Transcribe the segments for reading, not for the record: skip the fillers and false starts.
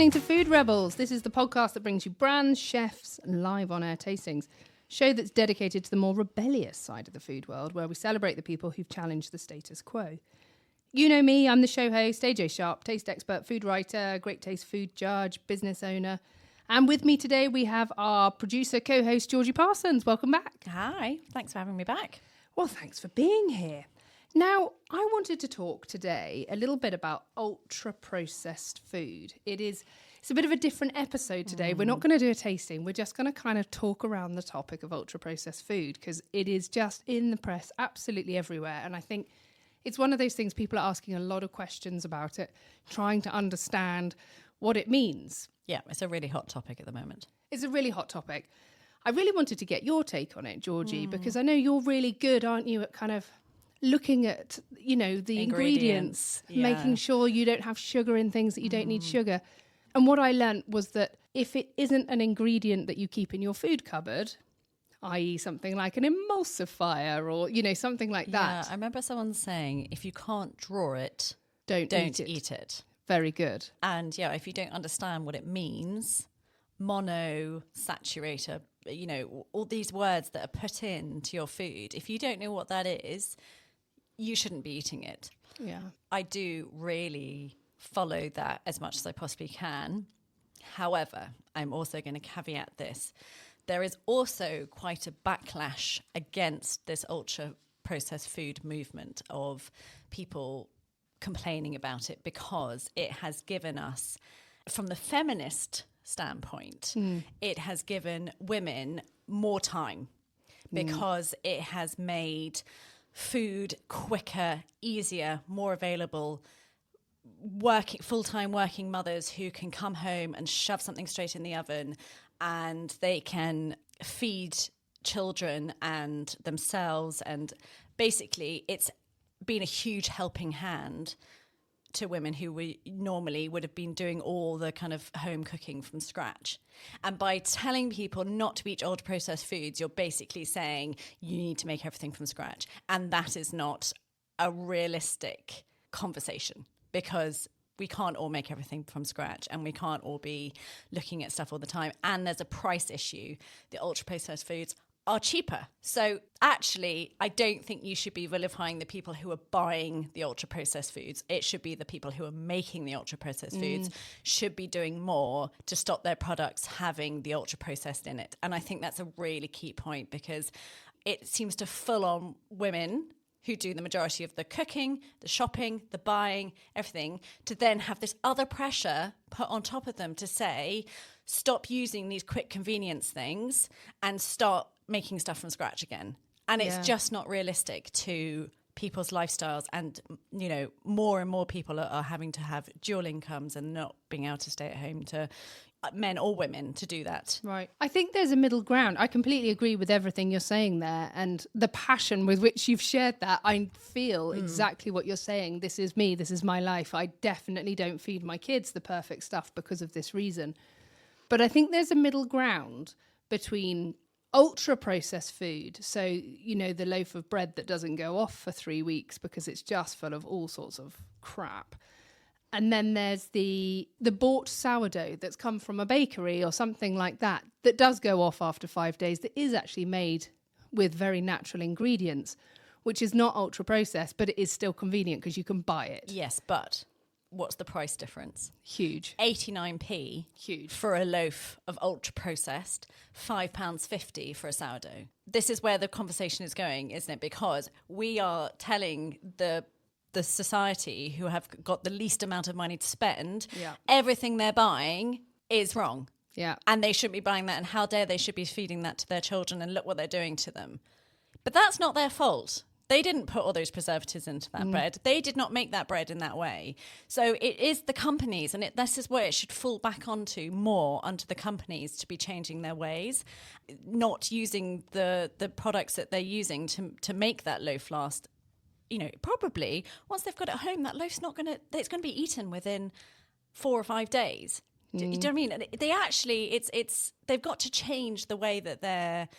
listening to Food Rebels. This is the podcast that brings you brands, chefs, and live on-air tastings. Show that's dedicated to the more rebellious side of the food world, where we celebrate the people who've challenged the status quo. You know me, I'm the show host, AJ Sharp, taste expert, food writer, great taste food judge, business owner. And with me today, we have our producer, co-host, Georgie Parsons. Welcome back. Hi, thanks for having me back. Well, thanks for being here. Now, I wanted to talk today a little bit about ultra-processed food. It's a bit of a different episode today. We're not going to do a tasting. We're just going to kind of talk around the topic of ultra-processed food because it is just in the press absolutely everywhere. And I think it's one of those things people are asking a lot of questions about it, trying to understand what it means. Yeah, it's a really hot topic at the moment. It's a really hot topic. I really wanted to get your take on it, Georgie, because I know you're really good, aren't you, at kind of looking at, you know, the ingredients, making sure you don't have sugar in things that you don't need sugar. And what I learnt was that if it isn't an ingredient that you keep in your food cupboard, i.e. something like an emulsifier or, you know, something like that. I remember someone saying, if you can't draw it, don't eat it. Very good. And yeah, if you don't understand what it means, monosaturator, you know, all these words that are put into your food, if you don't know what that is, you shouldn't be eating it. Yeah. I do really follow that as much as I possibly can. However, I'm also going to caveat this. There is also quite a backlash against this ultra-processed food movement of people complaining about it because it has given us, from the feminist standpoint, it has given women more time because it has made food quicker, easier, more available. Full-time working mothers who can come home and shove something straight in the oven and they can feed children and themselves, and basically it's been a huge helping hand to women who normally would have been doing all the kind of home cooking from scratch. And by telling people not to eat ultra-processed foods, you're basically saying you need to make everything from scratch. And that is not a realistic conversation because we can't all make everything from scratch and we can't all be looking at stuff all the time. And there's a price issue. The ultra-processed foods are cheaper. So actually, I don't think you should be vilifying the people who are buying the ultra-processed foods. It should be the people who are making the ultra-processed foods should be doing more to stop their products having the ultra-processed in it. And I think that's a really key point because it seems to full on women who do the majority of the cooking, the shopping, the buying, everything, to then have this other pressure put on top of them to say, stop using these quick convenience things and start making stuff from scratch again. And it's just not realistic to people's lifestyles. And, you know, more and more people are having to have dual incomes and not being able to stay at home to men or women to do that. Right. I think there's a middle ground. I completely agree with everything you're saying there. And the passion with which you've shared that, I feel exactly what you're saying. This is me. This is my life. I definitely don't feed my kids the perfect stuff because of this reason. But I think there's a middle ground between ultra-processed food. So, you know, the loaf of bread that doesn't go off for 3 weeks because it's just full of all sorts of crap. And then there's the bought sourdough that's come from a bakery or something like that does go off after 5 days, that is actually made with very natural ingredients, which is not ultra-processed, but it is still convenient because you can buy it. Yes, but what's the price difference? Huge. 89p. Huge. For a loaf of ultra-processed, £5.50 for a sourdough. This is where the conversation is going, isn't it? Because we are telling the society who have got the least amount of money to spend, everything they're buying is wrong. Yeah. And they shouldn't be buying that. And how dare they should be feeding that to their children, and look what they're doing to them. But that's not their fault. They didn't put all those preservatives into that bread. They did not make that bread in that way. So it is the companies, and this is where it should fall back onto the companies to be changing their ways, not using the products that they're using to make that loaf last. You know, probably once they've got it at home, that loaf's it's going to be eaten within 4 or 5 days. Do you know what I mean? They actually, they've got to change the way that they're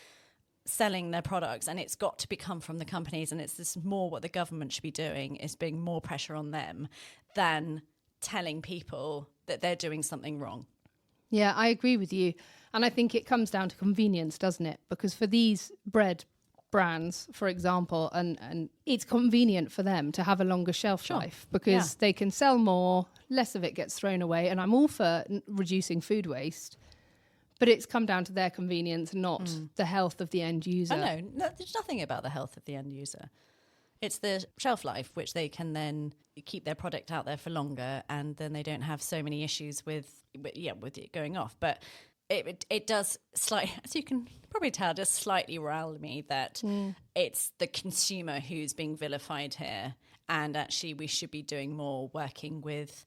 selling their products, and it's got to come from the companies. And it's this more what the government should be doing, is being more pressure on them than telling people that they're doing something wrong. Yeah, I agree with you. And I think it comes down to convenience, doesn't it? Because for these bread brands, for example, and it's convenient for them to have a longer shelf life because they can sell more, less of it gets thrown away. And I'm all for reducing food waste, but it's come down to their convenience, not the health of the end user. Oh, no, there's nothing about the health of the end user. It's the shelf life, which they can then keep their product out there for longer, and then they don't have so many issues with it going off. But it does slightly, as you can probably tell, just slightly rile me that it's the consumer who's being vilified here, and actually we should be doing more working with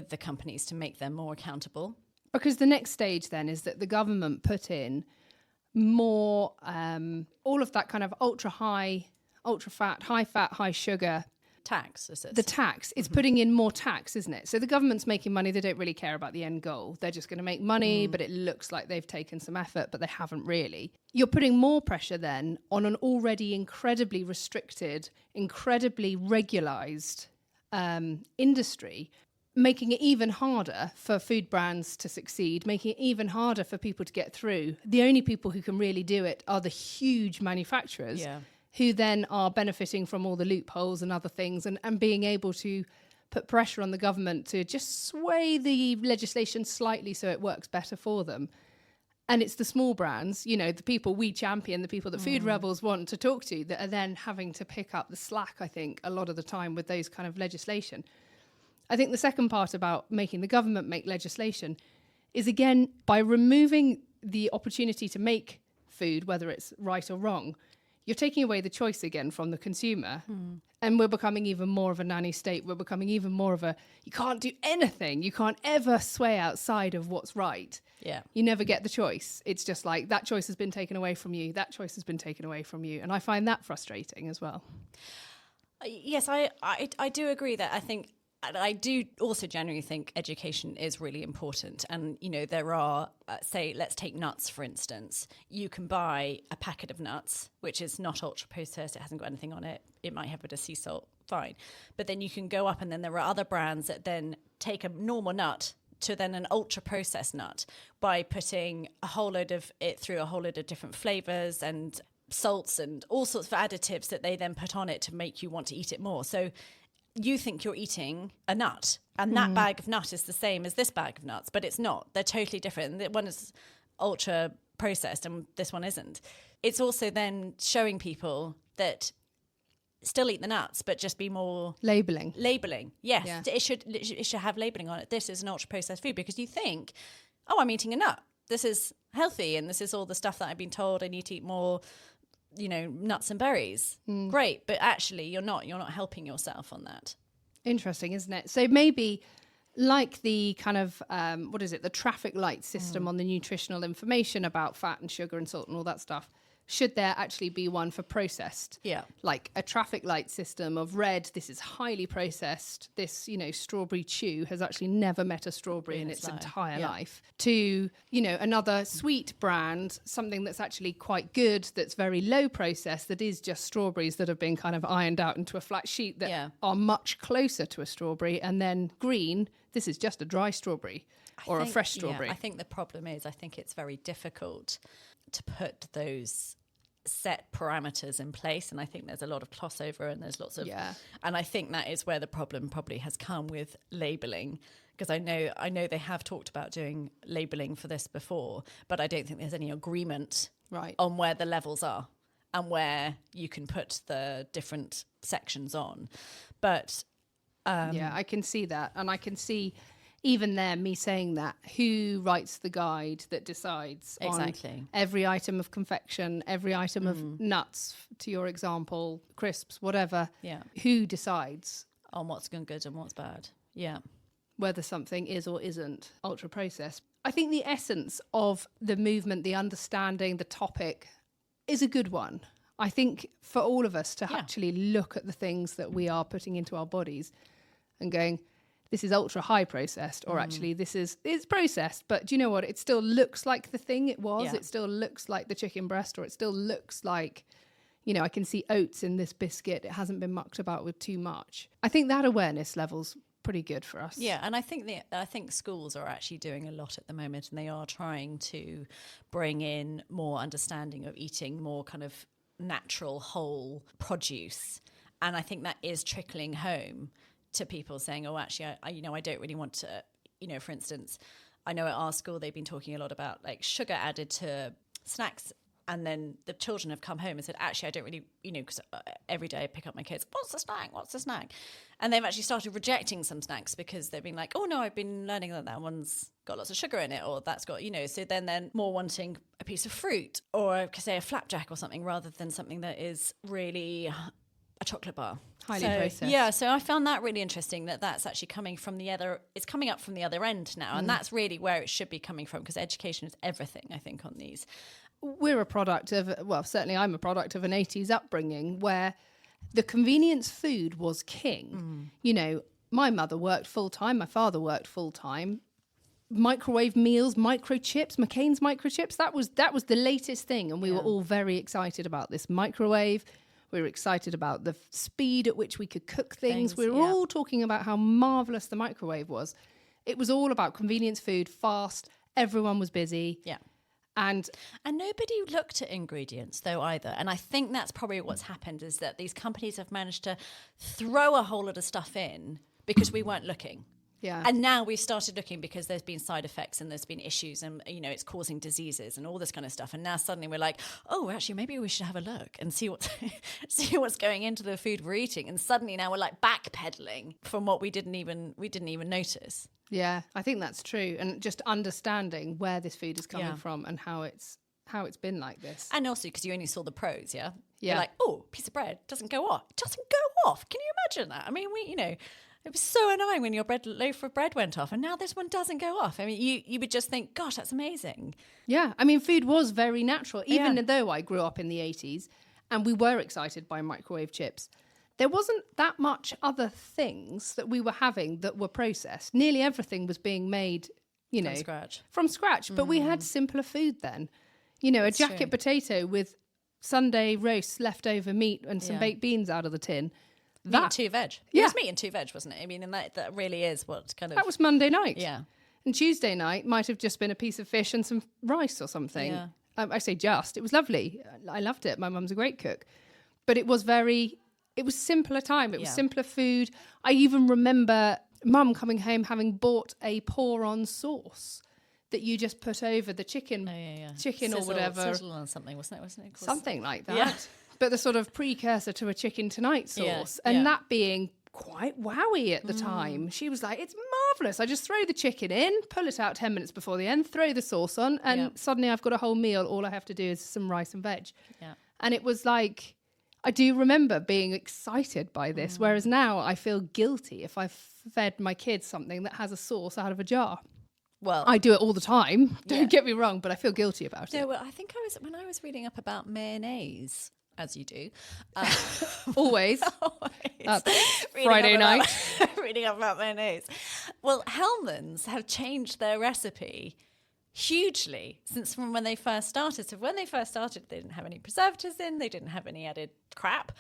the companies to make them more accountable. Because the next stage then is that the government put in more, all of that kind of ultra fat, high sugar Tax, is it? The tax. It's putting in more tax, isn't it? So the government's making money. They don't really care about the end goal. They're just going to make money, but it looks like they've taken some effort, but they haven't really. You're putting more pressure then on an already incredibly restricted, incredibly regularized industry, making it even harder for food brands to succeed, making it even harder for people to get through. The only people who can really do it are the huge manufacturers. Yeah. Who then are benefiting from all the loopholes and other things and being able to put pressure on the government to just sway the legislation slightly so it works better for them. And it's the small brands, you know, the people we champion, the people that Food Rebels want to talk to, that are then having to pick up the slack, I think, a lot of the time with those kind of legislation. I think the second part about making the government make legislation is, again, by removing the opportunity to make food, whether it's right or wrong, you're taking away the choice again from the consumer. And we're becoming even more of a nanny state. We're becoming even more of you can't do anything. You can't ever sway outside of what's right. Yeah. You never get the choice. It's just like that choice has been taken away from you. That choice has been taken away from you. And I find that frustrating as well. Yes, I do agree that I do also genuinely think education is really important. And, you know, there are, say, let's take nuts, for instance. You can buy a packet of nuts, which is not ultra processed. It hasn't got anything on it. It might have a bit of sea salt, fine. But then you can go up and then there are other brands that then take a normal nut to then an ultra processed nut by putting a whole load of it through a whole load of different flavors and salts and all sorts of additives that they then put on it to make you want to eat it more. So you think you're eating a nut, and that bag of nut is the same as this bag of nuts, but it's not. They're totally different. One is ultra processed and this one isn't. It's also then showing people that still eat the nuts, but just be more Labeling. Yes, Yeah. it should have labeling on it. This is an ultra processed food, because you think, oh, I'm eating a nut. This is healthy, and this is all the stuff that I've been told I need to eat more, you know, nuts and berries. Great, but actually you're not helping yourself on that. Interesting, isn't it? So maybe like the kind of the traffic light system on the nutritional information about fat and sugar and salt and all that stuff, should there actually be one for processed? Yeah. Like a traffic light system of red, this is highly processed. This, you know, strawberry chew has actually never met a strawberry in its entire life. To, you know, another sweet brand, something that's actually quite good, that's very low processed, that is just strawberries that have been kind of ironed out into a flat sheet that are much closer to a strawberry. And then green, this is just a dry strawberry or a fresh strawberry. Yeah, I think the problem is, I think it's very difficult to put those set parameters in place, and I think there's a lot of crossover and there's lots of and I think that is where the problem probably has come with labeling, because I know they have talked about doing labeling for this before, but I don't think there's any agreement on where the levels are and where you can put the different sections on. But I can see that, and I can see even there, me saying that, who writes the guide that decides on every item of confection, every item of nuts, to your example, crisps, whatever. Yeah. Who decides on what's good and what's bad? Yeah. Whether something is or isn't ultra processed. I think the essence of the movement, the understanding, the topic is a good one. I think for all of us to actually look at the things that we are putting into our bodies and going, this is ultra high processed, or actually it's processed, but do you know what? It still looks like the thing it was. Yeah. It still looks like the chicken breast, or it still looks like, you know, I can see oats in this biscuit. It hasn't been mucked about with too much. I think that awareness level's pretty good for us. Yeah, and I think schools are actually doing a lot at the moment, and they are trying to bring in more understanding of eating more kind of natural whole produce, and I think that is trickling home to people saying, oh, actually, I don't really want to, for instance, I know at our school they've been talking a lot about like sugar added to snacks. And then the children have come home and said, actually, I don't really, because every day I pick up my kids, what's the snack? What's the snack? And they've actually started rejecting some snacks because they've been like, oh, no, I've been learning that one's got lots of sugar in it, or that's got, so then they're more wanting a piece of fruit or, say, a flapjack or something rather than something that is really a chocolate bar. Highly processed. Yeah, so I found that really interesting that's actually coming up from the other end now. And that's really where it should be coming from, because education is everything, I think, on these. We're a product of, certainly I'm a product of an 80s upbringing where the convenience food was king. My mother worked full time, my father worked full time. Microwave meals, microchips, McCain's microchips, that was the latest thing. And we were all very excited about this microwave. We were excited about the speed at which we could cook things. We were all talking about how marvellous the microwave was. It was all about convenience food, fast, everyone was busy. Yeah. And nobody looked at ingredients, though, either. And I think that's probably what's happened, is that these companies have managed to throw a whole lot of stuff in because we weren't looking. Yeah. And now we've started looking because there's been side effects and there's been issues and, it's causing diseases and all this kind of stuff. And now suddenly we're like, oh, actually, maybe we should have a look and see what's going into the food we're eating. And suddenly now we're like backpedaling from what we didn't even notice. Yeah, I think that's true. And just understanding where this food is coming from and how it's been like this. And also because you only saw the pros, yeah? Yeah. You're like, oh, piece of bread doesn't go off. It doesn't go off. Can you imagine that? I mean, it was so annoying when your loaf of bread went off, and now this one doesn't go off. I mean, you would just think, gosh, that's amazing. Yeah, I mean, food was very natural, even though I grew up in the 80s and we were excited by microwave chips. There wasn't that much other things that we were having that were processed. Nearly everything was being made, from scratch. But we had simpler food then. A jacket potato with Sunday roast, leftover meat and some baked beans out of the tin. Meat and two veg. Yeah. It was meat and two veg, wasn't it? I mean, and that really is what kind of... That was Monday night. Yeah. And Tuesday night might have just been a piece of fish and some rice or something. Yeah. I say just. It was lovely. I loved it. My mum's a great cook. But it was simpler time. It was simpler food. I even remember mum coming home having bought a pour-on sauce that you just put over the chicken, chicken sizzle, or whatever. Sizzle or something, wasn't it? Something like that. Yeah. But the sort of precursor to a chicken tonight sauce. And that being quite wowie at the time. She was like, it's marvellous. I just throw the chicken in, pull it out 10 minutes before the end, throw the sauce on, and suddenly I've got a whole meal. All I have to do is some rice and veg. Yeah. And it was like, I do remember being excited by this, whereas now I feel guilty if I've fed my kids something that has a sauce out of a jar. Well, I do it all the time. Don't get me wrong, but I feel guilty about it. No, well, I think when I was reading up about mayonnaise, as you do. Always. Friday night. Reading up about mayonnaise. Well, Hellmann's have changed their recipe hugely since from when they first started. So when they first started, they didn't have any preservatives in, they didn't have any added crap.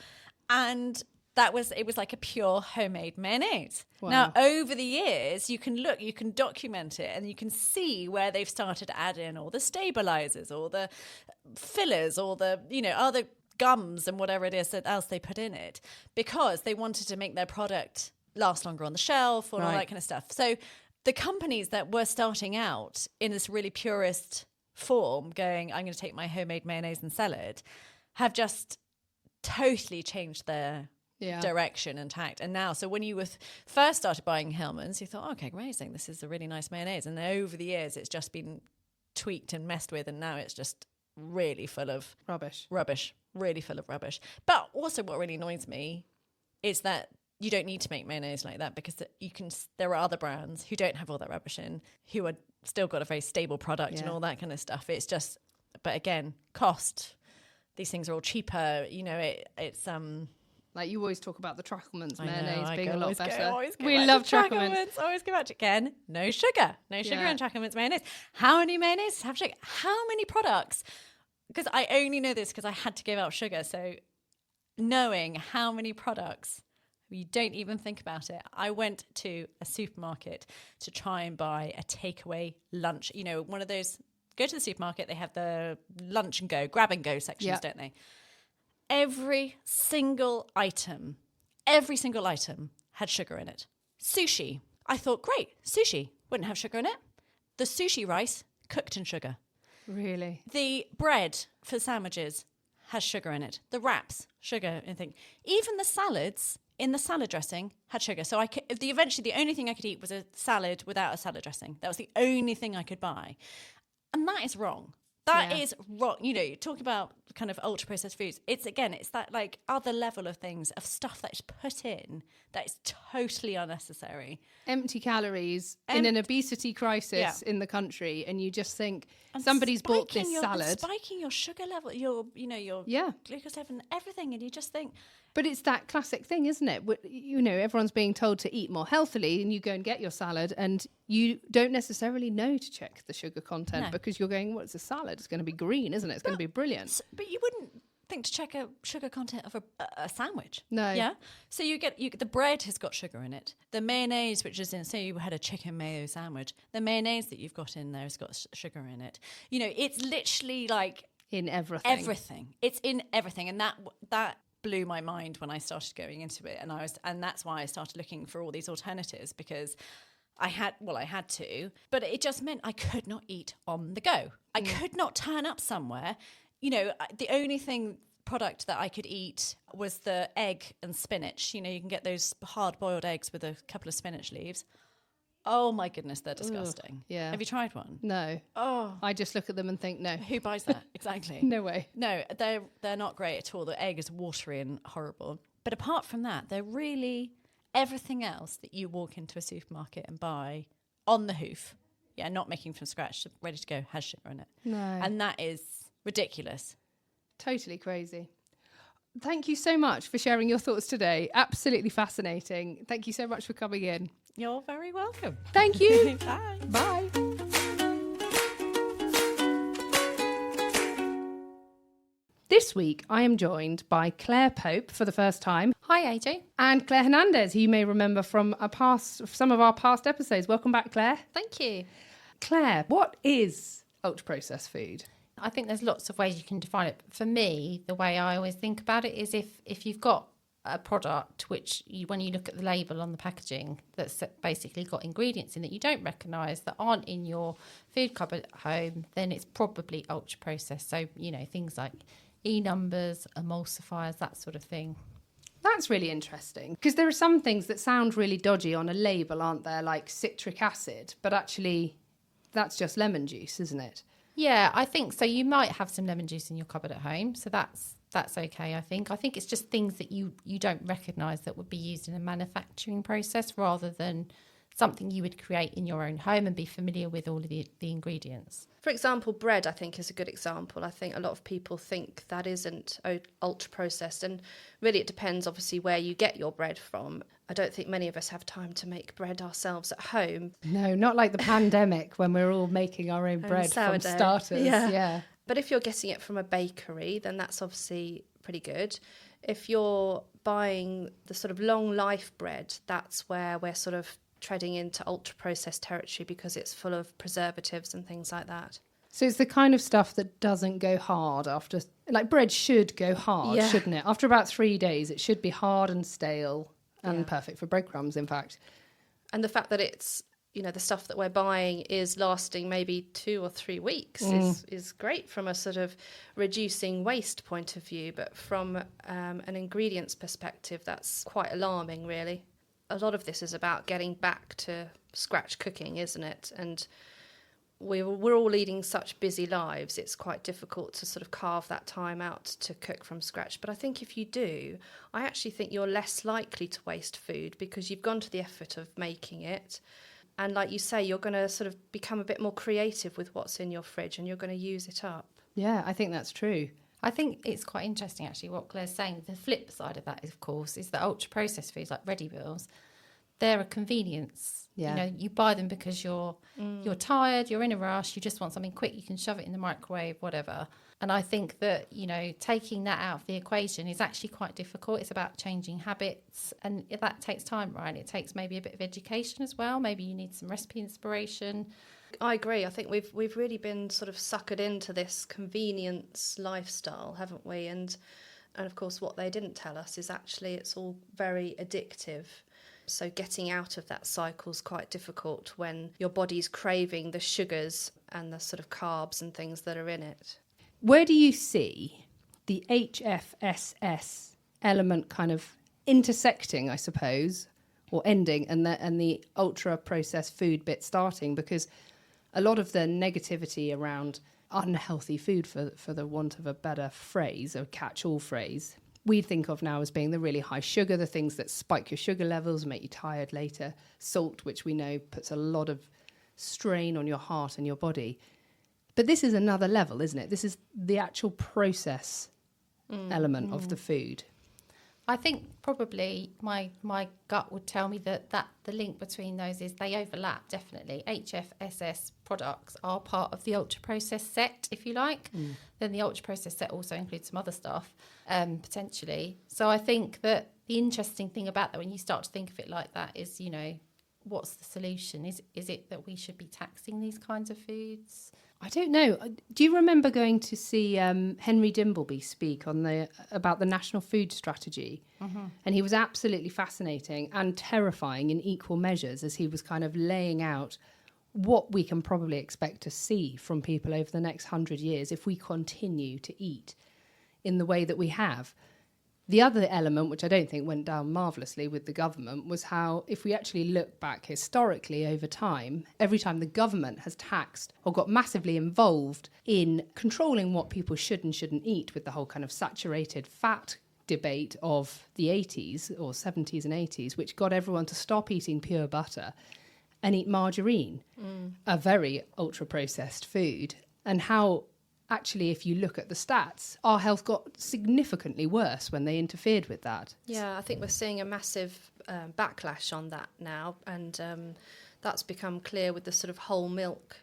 And it was like a pure homemade mayonnaise. Wow. Now, over the years, you can document it and you can see where they've started to add in all the stabilizers, all the fillers, all the, other gums and whatever it is that else they put in it, because they wanted to make their product last longer on the shelf or all that kind of stuff. So the companies that were starting out in this really purist form, going, I'm going to take my homemade mayonnaise and sell it, have just totally changed their direction and tact. And now, so when you first started buying Hellmann's, you thought, okay, amazing, this is a really nice mayonnaise. And then over the years, it's just been tweaked and messed with, and now it's just really full of rubbish, really full of rubbish. But also what really annoys me is that you don't need to make mayonnaise like that, because there are other brands who don't have all that rubbish in, who are still got a very stable product and all that kind of stuff. It's just, but again, cost. These things are all cheaper. It's like you always talk about the Truckleman's mayonnaise being a lot better. We love Truckleman's. Always go back to, again, no sugar in Truckleman's mayonnaise. How many mayonnaises have sugar? How many products? Because I only know this because I had to give out sugar. So knowing how many products You don't even think about it. I went to a supermarket to try and buy a takeaway lunch. You know, one of those, go to the supermarket, they have the lunch and go, grab and go sections, don't they? Every single item had sugar in it. Sushi. I thought, great, sushi wouldn't have sugar in it. The sushi rice, cooked in sugar. Really? The bread for sandwiches has sugar in it. The wraps, sugar and thing. Even the salads in the salad dressing had sugar. So eventually the only thing I could eat was a salad without a salad dressing. That was the only thing I could buy. And that is wrong. That is wrong. You know, you talk about kind of ultra processed foods. It's that like other level of things, of stuff that is put in that is totally unnecessary. Empty calories in an obesity crisis in the country, and you just think somebody's bought this salad. Spiking your sugar level, your glucose level and everything, and you just think... But it's that classic thing, isn't it? You know, everyone's being told to eat more healthily, and you go and get your salad, and you don't necessarily know to check the sugar content because you're going, well, it's a salad. It's going to be green, isn't it? It's going to be brilliant. But you wouldn't think to check a sugar content of a sandwich. No. Yeah? So you get the bread has got sugar in it. The mayonnaise, which is in, say you had a chicken mayo sandwich, the mayonnaise that you've got in there has got sugar in it. You know, it's literally like... In everything. Everything. It's in everything. And that blew my mind when I started going into it, and that's why I started looking for all these alternatives, because I had to, but it just meant I could not eat on the go. I could not turn up somewhere. You know, the only product that I could eat was the egg and spinach. You know, you can get those hard-boiled eggs with a couple of spinach leaves. Oh my goodness, they're disgusting. Ugh, yeah. Have you tried one? No. Oh. I just look at them and think, no. Who buys that? Exactly. No way. No, they're not great at all. The egg is watery and horrible. But apart from that, they're really everything else that you walk into a supermarket and buy on the hoof. Yeah, not making from scratch, ready to go, has sugar in it. No. And that is ridiculous. Totally crazy. Thank you so much for sharing your thoughts today. Absolutely fascinating. Thank you so much for coming in. You're very welcome. Thank you. Bye. Bye. This week, I am joined by Clare Pope for the first time. Hi, AJ. And Clare Hernandez, who you may remember from some of our past episodes. Welcome back, Clare. Thank you. Clare, what is ultra-processed food? I think there's lots of ways you can define it. For me, the way I always think about it is if you've got a product which when you look at the label on the packaging that's basically got ingredients in that you don't recognise, that aren't in your food cupboard at home, then it's probably ultra processed. So, you know, things like E-numbers, emulsifiers, that sort of thing. That's really interesting, because there are some things that sound really dodgy on a label, aren't there, like citric acid, but actually that's just lemon juice, isn't it? Yeah, I think so. You might have some lemon juice in your cupboard at home, so that's okay, I think. I think it's just things that you don't recognise that would be used in a manufacturing process rather than something you would create in your own home and be familiar with all of the ingredients. For example, bread, I think, is a good example. I think a lot of people think that isn't ultra-processed, and really it depends, obviously, where you get your bread from. I don't think many of us have time to make bread ourselves at home. No, not like the pandemic when we're all making our own bread from starters. Yeah. But if you're getting it from a bakery, then that's obviously pretty good. If you're buying the sort of long life bread, that's where we're sort of treading into ultra-processed territory, because it's full of preservatives and things like that. So it's the kind of stuff that doesn't go hard after... Like bread should go hard, shouldn't it? After about 3 days, it should be hard and stale and perfect for breadcrumbs, in fact. And the fact that it's, you know, the stuff that we're buying is lasting maybe 2 or 3 weeks is great from a sort of reducing waste point of view. But from an ingredients perspective, that's quite alarming, really. A lot of this is about getting back to scratch cooking, isn't it? And we're all leading such busy lives, it's quite difficult to sort of carve that time out to cook from scratch. But I think if you do, I actually think you're less likely to waste food, because you've gone to the effort of making it. And like you say, you're going to sort of become a bit more creative with what's in your fridge, and you're going to use it up. Yeah, I think that's true. I think it's quite interesting, actually, what Claire's saying. The flip side of that, of course, is that ultra-processed foods like ready meals, they're a convenience. Yeah. You know, you buy them because you're tired, you're in a rush, you just want something quick, you can shove it in the microwave, whatever. And I think that, you know, taking that out of the equation is actually quite difficult. It's about changing habits, and that takes time, right? It takes maybe a bit of education as well. Maybe you need some recipe inspiration. I agree. I think we've really been sort of suckered into this convenience lifestyle, haven't we? And of course, what they didn't tell us is actually it's all very addictive. So getting out of that cycle is quite difficult when your body's craving the sugars and the sort of carbs and things that are in it. Where do you see the HFSS element kind of intersecting, I suppose, or ending, and the ultra-processed food bit starting? Because a lot of the negativity around unhealthy food, for the want of a better phrase, a catch-all phrase, we think of now as being the really high sugar, the things that spike your sugar levels, make you tired later, salt, which we know puts a lot of strain on your heart and your body. But this is another level, isn't it? This is the actual process element of the food. I think probably my gut would tell me that the link between those is they overlap, definitely. HFSS products are part of the ultra-processed set, if you like. Then the ultra-processed set also includes some other stuff, potentially. So I think that the interesting thing about that, when you start to think of it like that, is, you know, what's the solution? Is it that we should be taxing these kinds of foods? I don't know. Do you remember going to see Henry Dimbleby speak about the National Food Strategy? Mm-hmm. And he was absolutely fascinating and terrifying in equal measures, as he was kind of laying out what we can probably expect to see from people over the next 100 years if we continue to eat in the way that we have. The other element, which I don't think went down marvellously with the government, was how, if we actually look back historically over time, every time the government has taxed or got massively involved in controlling what people should and shouldn't eat, with the whole kind of saturated fat debate of the 80s or 70s and 80s, which got everyone to stop eating pure butter and eat margarine, a very ultra-processed food, and how actually, if you look at the stats, our health got significantly worse when they interfered with that. Yeah, I think we're seeing a massive backlash on that now, and that's become clear with the sort of whole milk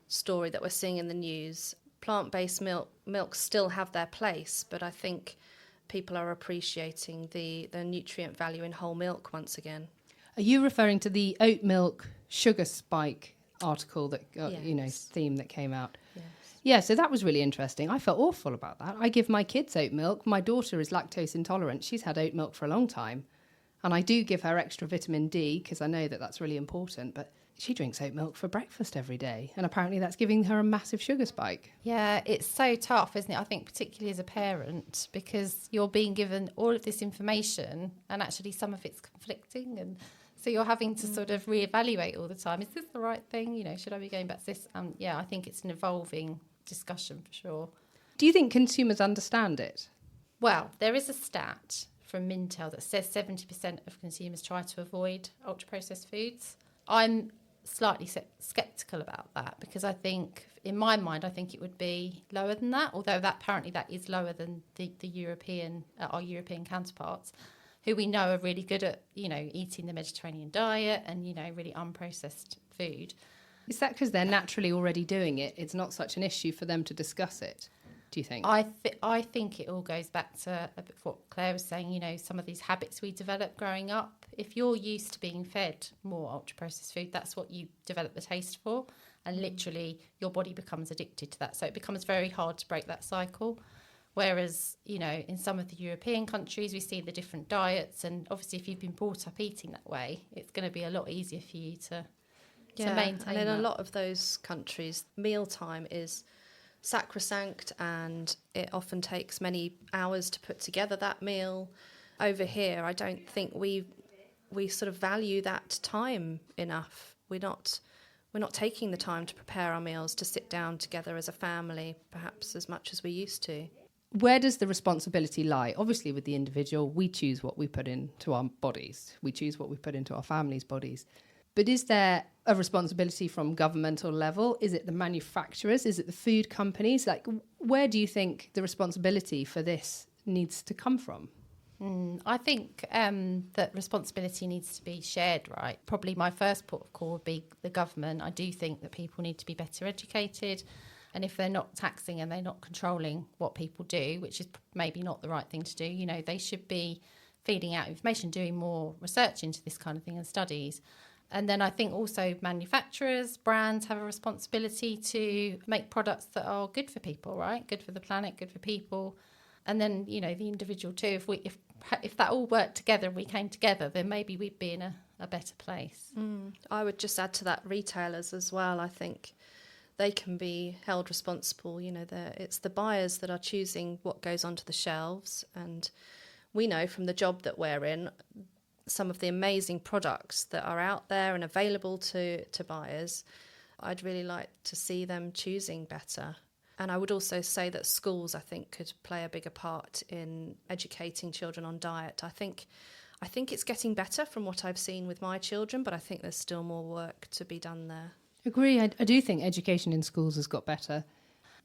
story that we're seeing in the news. Plant-based milks still have their place, but I think people are appreciating the nutrient value in whole milk once again. Are you referring to the oat milk sugar spike article that, Yes. theme that came out? Yes. Yeah, so that was really interesting. I felt awful about that. I give my kids oat milk. My daughter is lactose intolerant. She's had oat milk for a long time. And I do give her extra vitamin D because I know that that's really important. But she drinks oat milk for breakfast every day. And apparently that's giving her a massive sugar spike. Yeah, it's so tough, isn't it? I think particularly as a parent, because you're being given all of this information and actually some of it's conflicting. And so you're having to sort of reevaluate all the time. Is this the right thing? You know, should I be going back to this? Yeah, I think it's an evolving discussion for sure. Do you think consumers understand it? Well, there is a stat from Mintel that says 70% of consumers try to avoid ultra-processed foods. I'm slightly sceptical about that, because I think, in my mind, I think it would be lower than that, although that apparently that is lower than the European, our European counterparts, who we know are really good at, you know, eating the Mediterranean diet and, you know, really unprocessed food. Is that because they're naturally already doing it? It's not such an issue for them to discuss it, do you think? I think it all goes back to a bit what Claire was saying, you know, some of these habits we develop growing up. If you're used to being fed more ultra-processed food, that's what you develop the taste for. And literally your body becomes addicted to that. So it becomes very hard to break that cycle. Whereas, you know, in some of the European countries, we see the different diets. And obviously, if you've been brought up eating that way, it's going to be a lot easier for you to maintain and in that. a lot of those countries, mealtime is sacrosanct, and it often takes many hours to put together that meal. Over here, I don't think we sort of value that time enough. We're not taking the time to prepare our meals, to sit down together as a family, perhaps as much as we used to. Where does the responsibility lie? Obviously, with the individual, we choose what we put into our bodies. We choose what we put into our families' bodies. But is there a responsibility from governmental level? Is it the manufacturers? Is it the food companies? Like, where do you think the responsibility for this needs to come from? I think that responsibility needs to be shared, right? Probably my first port of call would be the government. I do think that people need to be better educated. And if they're not taxing and they're not controlling what people do, which is maybe not the right thing to do, they should be feeding out information, doing more research into this kind of thing and studies. And then I think also manufacturers, brands have a responsibility to make products that are good for people, right? Good for the planet, good for people. And then, the individual too. If that all worked together and we came together, then maybe we'd be in a better place. I would just add to that retailers as well. I think they can be held responsible. It's the buyers that are choosing what goes onto the shelves. And we know from the job that we're in, some of the amazing products that are out there and available to buyers. I'd really like to see them choosing better. And I would also say that schools, I think, could play a bigger part in educating children on diet. I think it's getting better from what I've seen with my children, but I think there's still more work to be done there. Agree. I do think education in schools has got better.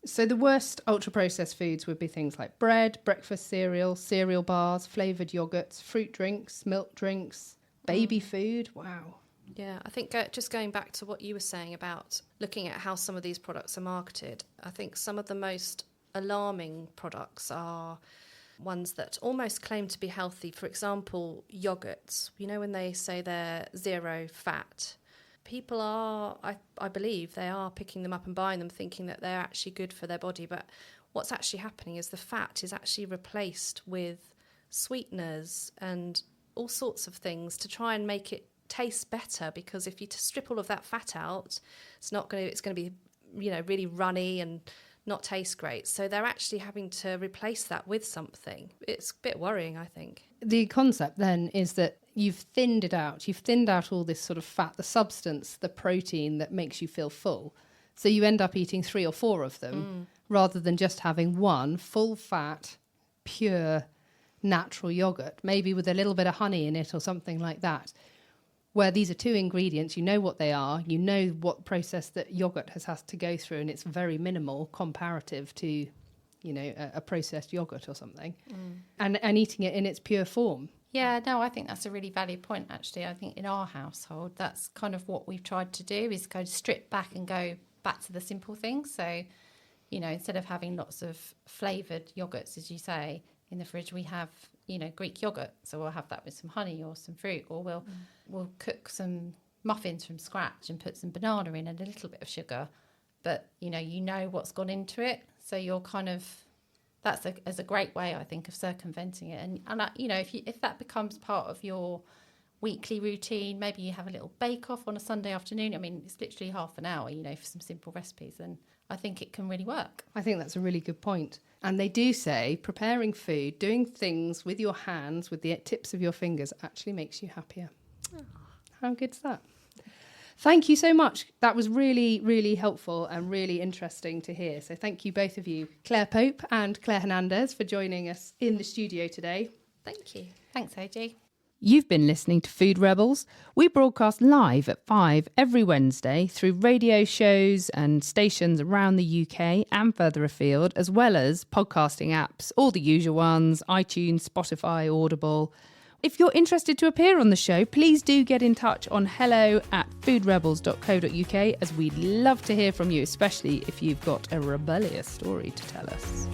So the worst ultra-processed foods would be things like bread, breakfast cereal bars, flavoured yogurts, fruit drinks, milk drinks, baby food. Wow. Yeah, I think just going back to what you were saying about looking at how some of these products are marketed, I think some of the most alarming products are ones that almost claim to be healthy. For example, yogurts. When they say they're zero fat, people are, I believe, they are picking them up and buying them thinking that they're actually good for their body. But what's actually happening is the fat is actually replaced with sweeteners and all sorts of things to try and make it taste better, because if you strip all of that fat out, it's going to be really runny and not taste great. So they're actually having to replace that with something. It's a bit worrying, I think. The concept then is that you've thinned it out. You've thinned out all this sort of fat, the substance, the protein that makes you feel full. So you end up eating 3 or 4 of them rather than just having one full fat, pure, natural yogurt, maybe with a little bit of honey in it or something like that, where these are 2 ingredients, you know what they are, you know what process that yogurt has to go through, and it's very minimal comparative to, a processed yogurt or something, and eating it in its pure form. Yeah, no, I think that's a really valid point, actually. I think in our household, that's kind of what we've tried to do, is go strip back and go back to the simple things. So, instead of having lots of flavoured yogurts, as you say, in the fridge, we have, Greek yogurt. So we'll have that with some honey or some fruit, or we'll cook some muffins from scratch and put some banana in and a little bit of sugar. But, you know what's gone into it. So you're kind of, that's a great way, I think, of circumventing it. And if that becomes part of your weekly routine, maybe you have a little bake-off on a Sunday afternoon. I mean, it's literally half an hour, for some simple recipes. And I think it can really work. I think that's a really good point. And they do say preparing food, doing things with your hands, with the tips of your fingers, actually makes you happier. Oh. How good's that? Thank you so much. That was really, really helpful and really interesting to hear. So thank you, both of you, Clare Pope and Clare Hernandez, for joining us in the studio today. Thank you. Thanks, AG. You've been listening to Food Rebels. We broadcast live at 5 every Wednesday through radio shows and stations around the UK and further afield, as well as podcasting apps, all the usual ones, iTunes, Spotify, Audible. If you're interested to appear on the show, please do get in touch on hello@foodrebels.co.uk, as we'd love to hear from you, especially if you've got a rebellious story to tell us.